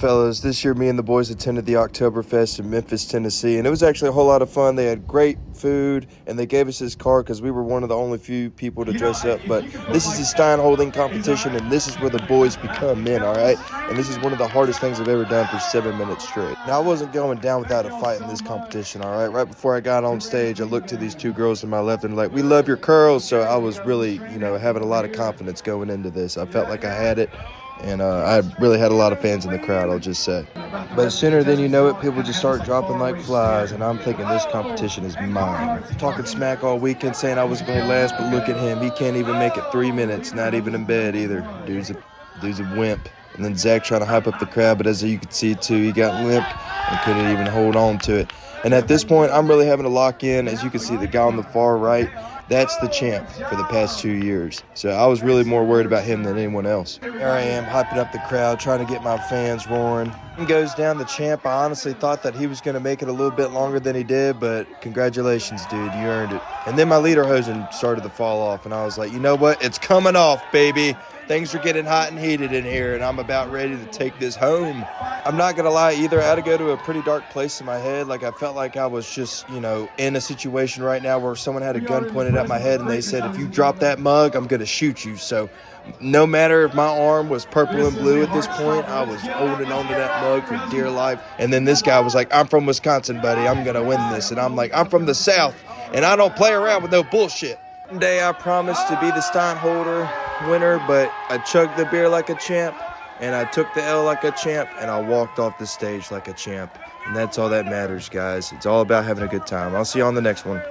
Fellas, this year me and the boys attended the Oktoberfest in Memphis, Tennessee, and it was actually a whole lot of fun. They had great food, and they gave us this card because we were one of the only few people to dress up. But this is the Stein holding competition, and this is where the boys become men, all right? And this is one of the hardest things I've ever done for 7 minutes straight. Now, I wasn't going down without a fight in this competition, all right? Right before I got on stage, I looked to these two girls to my left and like, "We love your curls." So I was really, having a lot of confidence going into this. I felt like I had it. And I really had a lot of fans in the crowd, I'll just say. But sooner than you know it, people just start dropping like flies, and I'm thinking this competition is mine. Talking smack all weekend, saying I was going to last, but look at him. He can't even make it 3 minutes, not even in bed either. Dude's a wimp. And then Zach trying to hype up the crowd, but as you can see too, he got limp and couldn't even hold on to it. And at this point, I'm really having to lock in. As you can see, the guy on the far right, that's the champ for the past 2 years. So I was really more worried about him than anyone else. There I am, hyping up the crowd, trying to get my fans roaring. He goes down the champ. I honestly thought that he was going to make it a little bit longer than he did, but congratulations, dude. You earned it. And then my lederhosen started to fall off, and I was like, you know what? It's coming off, baby. Things are getting hot and heated in here, and I'm about ready to take this home. I'm not going to lie either. I had to go to a pretty dark place in my head. Like, I felt like I was just, in a situation right now where someone had a gun pointed at my head, and they said, if you drop that mug, I'm going to shoot you. So no matter if my arm was purple and blue at this point, I was holding on to that mug for dear life. And then this guy was like, "I'm from Wisconsin, buddy. I'm going to win this." And I'm like, "I'm from the South, and I don't play around with no bullshit." One day I promised to be the Stein holder winner, but I chugged the beer like a champ, and I took the L like a champ, and I walked off the stage like a champ. And that's all that matters, guys. It's all about having a good time. I'll see you on the next one.